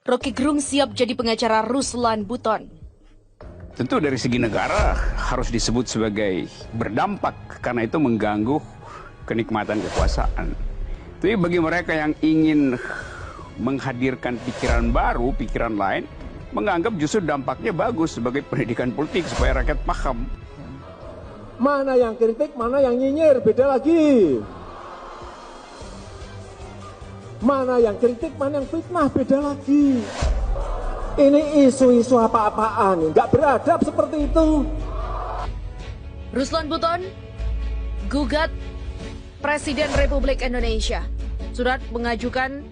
Rocky Gerung siap jadi pengacara Ruslan Buton. Tentu dari segi negara harus disebut sebagai berdampak karena itu mengganggu kenikmatan kekuasaan. Tapi bagi mereka yang ingin menghadirkan pikiran baru, pikiran lain, menganggap justru dampaknya bagus sebagai pendidikan politik supaya rakyat paham. Mana yang kritik, mana yang nyinyir, beda lagi. Mana yang kritik, mana yang fitnah, beda lagi. Ini isu-isu apa-apaan, nggak beradab seperti itu. Ruslan Buton gugat Presiden Republik Indonesia. Surat mengajukan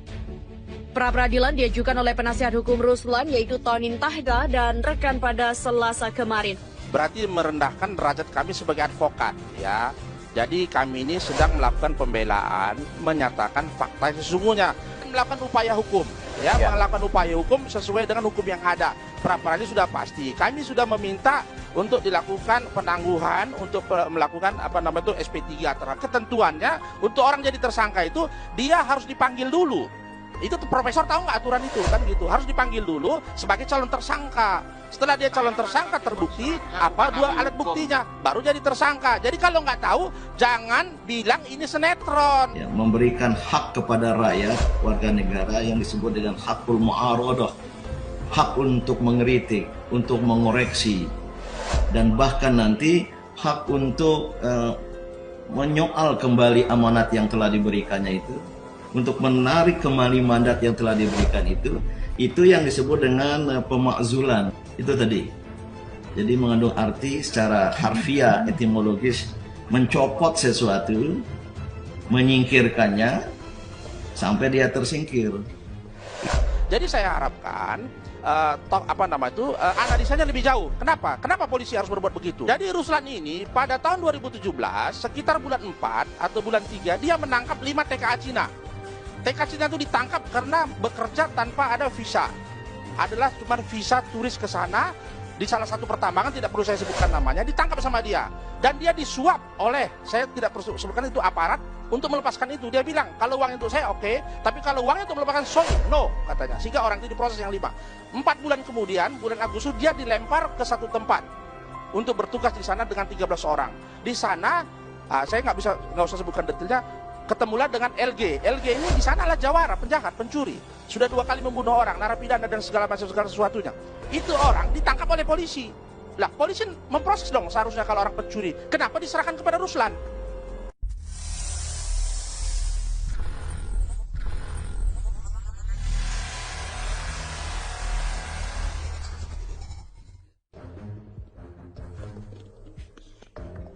pra-peradilan diajukan oleh penasihat hukum Ruslan yaitu Tonin Tahda dan rekan pada Selasa kemarin. Berarti merendahkan derajat kami sebagai advokat, ya. Jadi kami ini sedang melakukan pembelaan, menyatakan fakta yang sesungguhnya, melakukan upaya hukum, ya. Melakukan upaya hukum sesuai dengan hukum yang ada. Pra-peradilan sudah pasti. Kami sudah meminta untuk dilakukan penangguhan, untuk melakukan SP3 terhadap ketentuannya. Untuk orang jadi tersangka itu dia harus dipanggil dulu. Itu tuh profesor tahu nggak aturan itu kan gitu, harus dipanggil dulu sebagai calon tersangka. Setelah dia calon tersangka terbukti dua alat buktinya, baru jadi tersangka. Jadi kalau nggak tahu jangan bilang ini sinetron. Ya, memberikan hak kepada rakyat warga negara yang disebut dengan hakul mu'aradah, hak untuk mengkritik, untuk mengoreksi, dan bahkan nanti hak untuk menyoal kembali amanat yang telah diberikannya itu, untuk menarik kembali mandat yang telah diberikan itu yang disebut dengan pemakzulan. Itu tadi. Jadi mengandung arti secara harfiah, etimologis, mencopot sesuatu, menyingkirkannya sampai dia tersingkir. Jadi saya harapkan analisanya lebih jauh. Kenapa? Kenapa polisi harus berbuat begitu? Jadi Ruslan ini pada tahun 2017 sekitar bulan 4 atau bulan 3 dia menangkap 5 TKA Cina. TKA Cina itu ditangkap karena bekerja tanpa ada visa. Adalah cuma visa turis ke sana di salah satu pertambangan, tidak perlu saya sebutkan namanya, ditangkap sama dia. Dan dia disuap oleh, saya tidak perlu sebutkan itu, aparat untuk melepaskan itu. Dia bilang, kalau uang untuk saya oke, tapi kalau uangnya untuk melepaskan sorry, no, katanya. Sehingga orang itu diproses yang 5. 4 bulan kemudian, bulan Agustus, dia dilempar ke satu tempat untuk bertugas di sana dengan 13 orang. Di sana, saya nggak usah sebutkan detailnya, ketemulah dengan LG. LG ini di sana adalah jawara, penjahat, pencuri. Sudah 2 kali membunuh orang, narapidana dan segala sesuatunya. Itu orang ditangkap oleh polisi. Lah, polisi memproses dong seharusnya kalau orang pencuri. Kenapa diserahkan kepada Ruslan?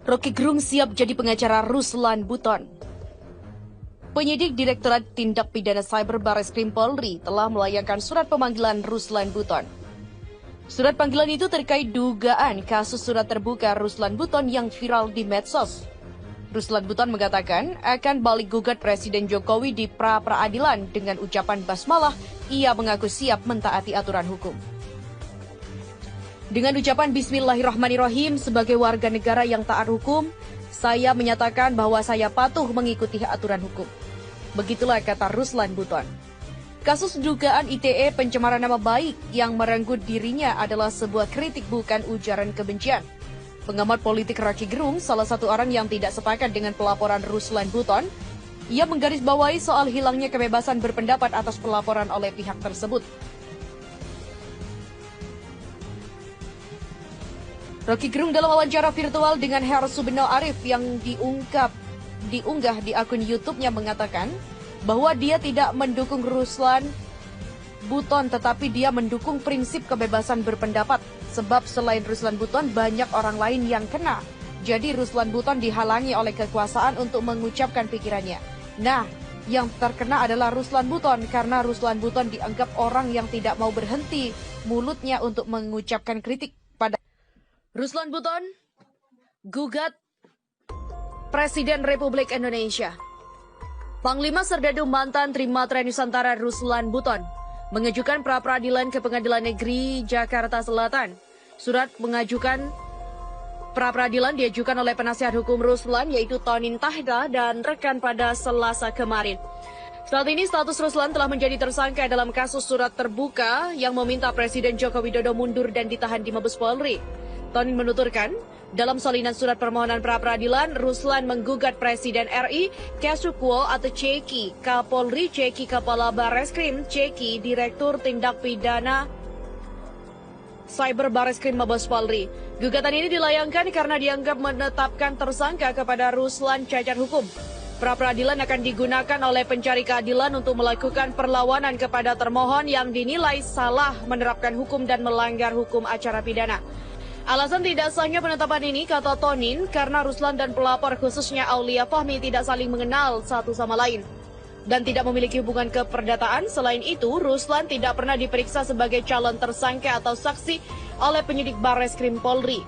Rocky Gerung siap jadi pengacara Ruslan Buton. Penyidik Direktorat Tindak Pidana Cyber Barreskrim Polri telah melayangkan surat pemanggilan Ruslan Buton. Surat panggilan itu terkait dugaan kasus surat terbuka Ruslan Buton yang viral di medsos. Ruslan Buton mengatakan akan balik gugat Presiden Jokowi di pra-peradilan dengan ucapan basmalah, ia mengaku siap mentaati aturan hukum. Dengan ucapan Bismillahirrahmanirrahim sebagai warga negara yang taat hukum, saya menyatakan bahwa saya patuh mengikuti aturan hukum. Begitulah kata Ruslan Buton. Kasus dugaan ITE pencemaran nama baik yang merenggut dirinya adalah sebuah kritik bukan ujaran kebencian. Pengamat politik Rocky Gerung, salah satu orang yang tidak sepakat dengan pelaporan Ruslan Buton, ia menggarisbawahi soal hilangnya kebebasan berpendapat atas pelaporan oleh pihak tersebut. Rocky Gerung dalam wawancara virtual dengan Heru Subeno Arif yang diunggah di akun YouTube-nya mengatakan bahwa dia tidak mendukung Ruslan Buton tetapi dia mendukung prinsip kebebasan berpendapat sebab selain Ruslan Buton banyak orang lain yang kena. Jadi Ruslan Buton dihalangi oleh kekuasaan untuk mengucapkan pikirannya. Nah, yang terkena adalah Ruslan Buton karena Ruslan Buton dianggap orang yang tidak mau berhenti mulutnya untuk mengucapkan kritik pada Ruslan Buton gugat Presiden Republik Indonesia. Panglima Serdadu mantan Trimatra Nusantara Ruslan Buton mengajukan pra-peradilan ke Pengadilan Negeri Jakarta Selatan. Surat mengajukan pra-peradilan diajukan oleh penasihat hukum Ruslan yaitu Tonin Tahda dan rekan pada Selasa kemarin. Saat ini status Ruslan telah menjadi tersangka dalam kasus surat terbuka yang meminta Presiden Joko Widodo mundur dan ditahan di Mabes Polri. Tonin menuturkan, dalam salinan surat permohonan pra-peradilan, Ruslan menggugat Presiden RI, Kasukwo atau Ceki, Kapolri Ceki, Kepala Bareskrim Ceki, Direktur Tindak Pidana Cyber Bareskrim Mabes Polri. Gugatan ini dilayangkan karena dianggap menetapkan tersangka kepada Ruslan cacat hukum. Pra-peradilan akan digunakan oleh pencari keadilan untuk melakukan perlawanan kepada termohon yang dinilai salah menerapkan hukum dan melanggar hukum acara pidana. Alasan tidak sahnya penetapan ini, kata Tonin, karena Ruslan dan pelapor khususnya Aulia Fahmi tidak saling mengenal satu sama lain dan tidak memiliki hubungan keperdataan. Selain itu, Ruslan tidak pernah diperiksa sebagai calon tersangka atau saksi oleh penyidik Bareskrim Polri.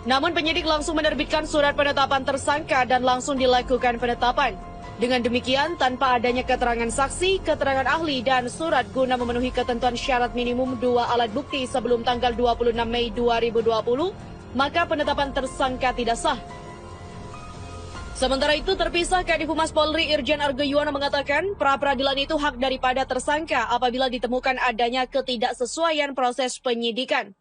Namun penyidik langsung menerbitkan surat penetapan tersangka dan langsung dilakukan penetapan. Dengan demikian, tanpa adanya keterangan saksi, keterangan ahli, dan surat guna memenuhi ketentuan syarat minimum 2 alat bukti sebelum tanggal 26 Mei 2020, maka penetapan tersangka tidak sah. Sementara itu, terpisah Kadif Humas Polri Irjen Argo Yuwono mengatakan pra-peradilan itu hak daripada tersangka apabila ditemukan adanya ketidaksesuaian proses penyidikan.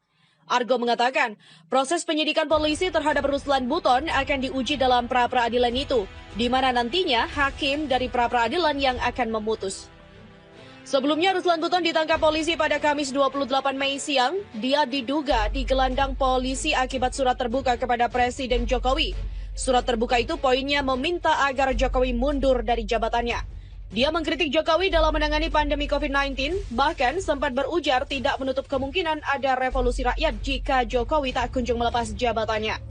Argo mengatakan, proses penyidikan polisi terhadap Ruslan Buton akan diuji dalam pra-peradilan itu, di mana nantinya hakim dari pra-peradilan yang akan memutus. Sebelumnya, Ruslan Buton ditangkap polisi pada Kamis 28 Mei siang. Dia diduga digelandang polisi akibat surat terbuka kepada Presiden Jokowi. Surat terbuka itu poinnya meminta agar Jokowi mundur dari jabatannya. Dia mengkritik Jokowi dalam menangani pandemi COVID-19, bahkan sempat berujar tidak menutup kemungkinan ada revolusi rakyat jika Jokowi tak kunjung melepas jabatannya.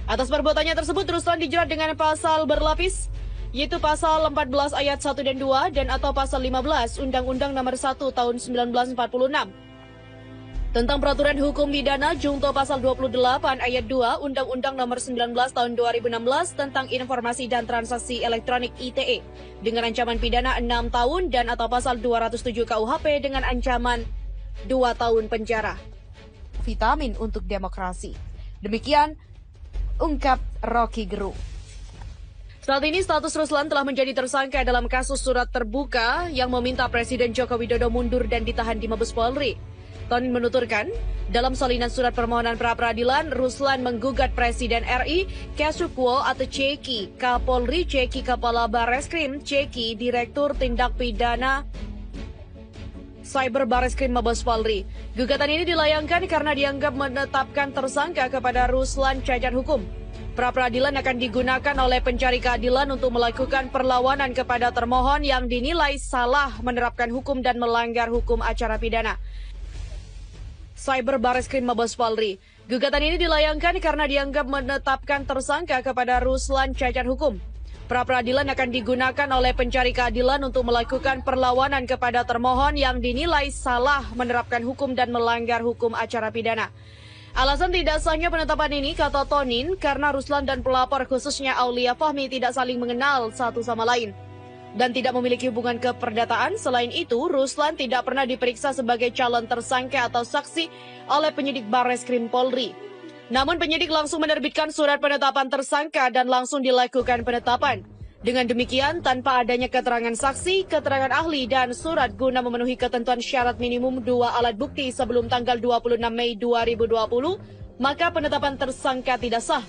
Atas perbuatannya tersebut, Ruslan dijerat dengan pasal berlapis, yaitu pasal 14 ayat 1 dan 2 dan atau pasal 15 Undang-Undang Nomor 1 Tahun 1946. Tentang Peraturan Hukum Pidana Junto Pasal 28 Ayat 2 Undang-Undang Nomor 19 Tahun 2016 tentang Informasi dan Transaksi Elektronik ITE dengan ancaman pidana 6 tahun dan atau Pasal 207 KUHP dengan ancaman 2 tahun penjara. Vitamin untuk demokrasi. Demikian ungkap Rocky Gerung. Saat ini status Ruslan telah menjadi tersangka dalam kasus surat terbuka yang meminta Presiden Joko Widodo mundur dan ditahan di Mabes Polri. Tonin menuturkan, dalam salinan surat permohonan pra-peradilan, Ruslan menggugat Presiden RI, Kasukwo atau Ceki, Kapolri Ceki, Kepala Bareskrim Ceki, Direktur Tindak Pidana Cyber Bareskrim Mabes Polri. Gugatan ini dilayangkan karena dianggap menetapkan tersangka kepada Ruslan cacat hukum. Pra-peradilan akan digunakan oleh pencari keadilan untuk melakukan perlawanan kepada termohon yang dinilai salah menerapkan hukum dan melanggar hukum acara pidana. Cyber Bareskrim Mabes Polri. Gugatan ini dilayangkan karena dianggap menetapkan tersangka kepada Ruslan cacat hukum. Pra-peradilan akan digunakan oleh pencari keadilan untuk melakukan perlawanan kepada termohon yang dinilai salah menerapkan hukum dan melanggar hukum acara pidana. Alasan tidak sahnya penetapan ini, kata Tonin, karena Ruslan dan pelapor khususnya Aulia Fahmi tidak saling mengenal satu sama lain dan tidak memiliki hubungan keperdataan. Selain itu, Ruslan tidak pernah diperiksa sebagai calon tersangka atau saksi oleh penyidik Bareskrim Polri. Namun penyidik langsung menerbitkan surat penetapan tersangka dan langsung dilakukan penetapan. Dengan demikian, tanpa adanya keterangan saksi, keterangan ahli, dan surat guna memenuhi ketentuan syarat minimum 2 alat bukti sebelum tanggal 26 Mei 2020, maka penetapan tersangka tidak sah.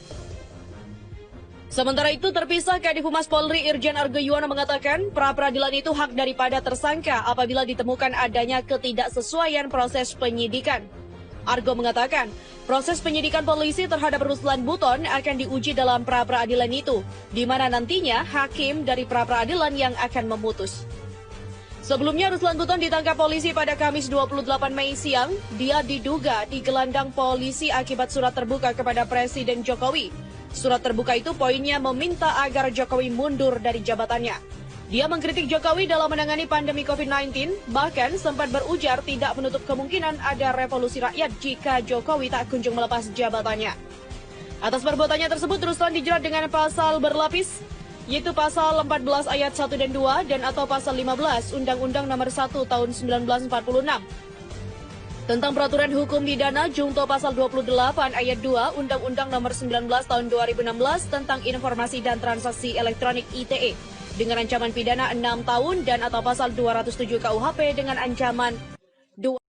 Sementara itu, terpisah Kadif Humas Polri Irjen Argo Yuwono mengatakan pra-peradilan itu hak daripada tersangka apabila ditemukan adanya ketidaksesuaian proses penyidikan. Argo mengatakan, proses penyidikan polisi terhadap Ruslan Buton akan diuji dalam pra-peradilan itu, di mana nantinya hakim dari pra-peradilan yang akan memutus. Sebelumnya, Ruslan Buton ditangkap polisi pada Kamis 28 Mei siang. Dia diduga digelandang polisi akibat surat terbuka kepada Presiden Jokowi. Surat terbuka itu poinnya meminta agar Jokowi mundur dari jabatannya. Dia mengkritik Jokowi dalam menangani pandemi COVID-19, bahkan sempat berujar tidak menutup kemungkinan ada revolusi rakyat jika Jokowi tak kunjung melepas jabatannya. Atas perbuatannya tersebut, Ruslan dijerat dengan pasal berlapis, yaitu pasal 14 ayat 1 dan 2 dan atau pasal 15 Undang-Undang Nomor 1 Tahun 1946. Tentang Peraturan Hukum Pidana Junto Pasal 28 Ayat 2 Undang-Undang Nomor 19 Tahun 2016 tentang Informasi dan Transaksi Elektronik ITE dengan ancaman pidana 6 tahun dan atau pasal 207 KUHP dengan ancaman